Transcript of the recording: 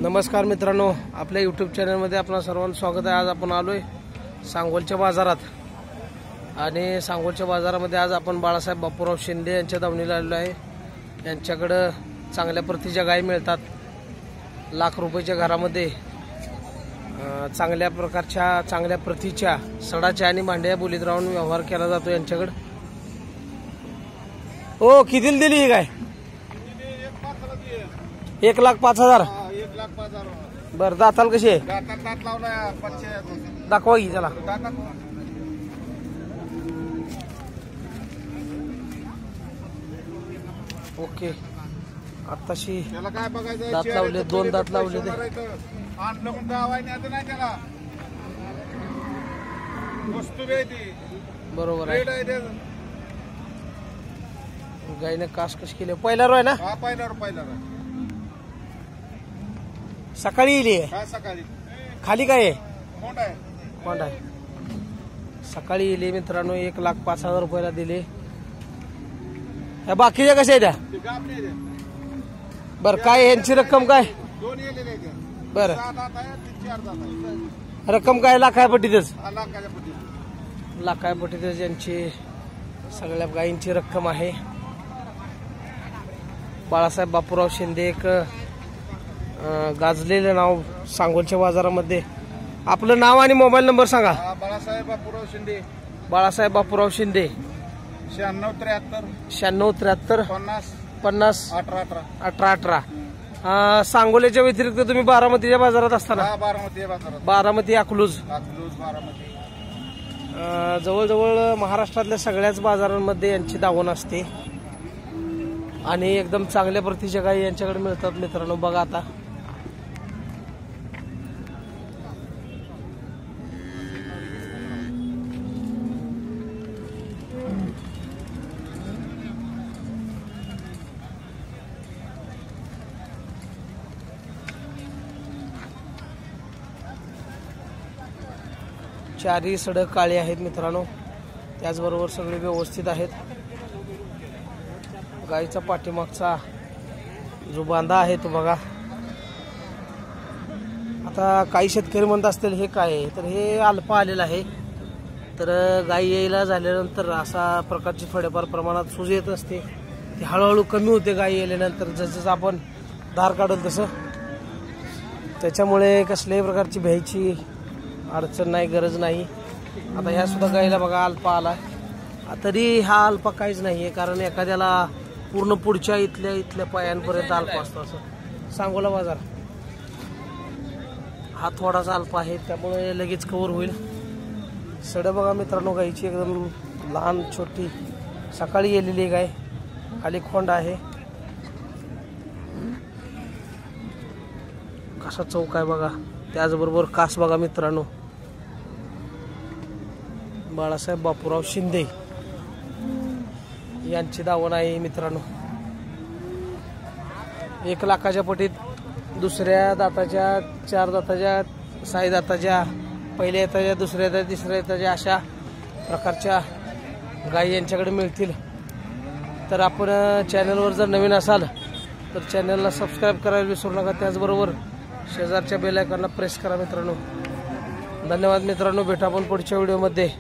नमस्कार मित्रांनो, आपल्या यूट्यूब चॅनलमध्ये आपणा सर्वांचं स्वागत आहे। आज आपण आलोय सांगोलच्या बाजारात आणि सांगोलच्या बाजारामध्ये आज आपण बाळासाहेब बापूराव शिंदे यांच्या दावणीला आलेलो आहे। यांच्याकडे चांगल्या प्रतीच्या गायी मिळतात। लाख रुपयाच्या घरामध्ये चांगल्या प्रकारच्या चांगल्या प्रतीच्या सडाच्या आणि भांड्या बोलीत राहून व्यवहार केला जातो यांच्याकडे। ओ कितीला दिली ही गाय? 1,05,000। बर, दाताल कशी आहे? दाखवा की चला। ओके, आताशी दात लावले, 2 दात लावले ते बरोबर आहे। गायने कास कशी केली? पहिला रो आहे ना? पहिला सकाळी येईल सकाळी खाली काय आहे? कोंड आहे सकाळी येईल मित्रांनो। 1,05,000 रुपयाला दिले। ह्या बाकीच्या कशा आहेत? बर, काय यांची रक्कम काय? बर, रक्कम काय? लाखाया पट्टीतच यांची सगळ्या गायींची रक्कम आहे। बाळासाहेब बापूराव शिंदे एक गाजलेलं नाव सांगोलच्या बाजारामध्ये। आपलं नाव आणि मोबाईल नंबर सांगा। बाळासाहेब बापूराव शिंदे। बाळासाहेब बापूराव शिंदे 9673 50 18 18। सांगोल्याच्या व्यतिरिक्त तुम्ही बारामतीच्या बाजारात असताना? बारामती, अकलूज जवळजवळ महाराष्ट्रातल्या सगळ्याच बाजारांमध्ये यांची दावण असते आणि एकदम चांगल्या प्रतीच्या गायी यांच्याकडे मिळतात मित्रांनो। बघा आता चारही सडक काळे आहेत मित्रांनो, त्याचबरोबर सगळे व्यवस्थित आहेत। गायीचा पाठीमागचा जो बांधा आहे तो बघा। आता काही शेतकरी म्हणत असतील हे काय आहे, तर हे अल्पा आलेलं आहे। तर गाय यायला झाल्यानंतर असा प्रकारची थोड्याफार प्रमाणात सूज येत असते, ती हळूहळू कमी होते गाय यायल्यानंतर जसं आपण धार काढल तसं। त्याच्यामुळे कसल्याही प्रकारची भ्यायची अडचण नाही, गरज नाही। आता ह्या सुद्धा गायीला बघा अल्पा आला, तरी हा अल्पा काहीच नाहीये, कारण एखाद्याला पूर्ण पुढच्या इथल्या पायांपर्यंत अल्पा असतो असं सांगोला बाजार। हा थोडासा अल्पा आहे, त्यामुळे लगेच कव्हर होईल। सड बघा मित्रांनो, गायीची एकदम लहान छोटी सकाळी गेलेली गाय, खाली खोंड आहे। कसा चौक आहे बघा, त्याचबरोबर कास बघा मित्रांनो। बाळासाहेब बापूराव शिंदे यांची दावण आहे मित्रांनो। 1 लाखाच्या पटीत दुसऱ्या दाताच्या, 4 दाताच्या, 6 दाताच्या, पहिल्या दाताच्या, दुसऱ्या दाताच्या, तिसऱ्या दाताच्या अशा प्रकारच्या गायी यांच्याकडे मिळतील। तर आपण चॅनलवर जर नवीन असाल तर चॅनलला सबस्क्राईब करायला विसरू नका, त्याचबरोबर शेजारच्या बेल आयकॉनला प्रेस करा मित्रांनो। धन्यवाद मित्रांनो, भेटू आपण पुढच्या व्हिडिओमध्ये।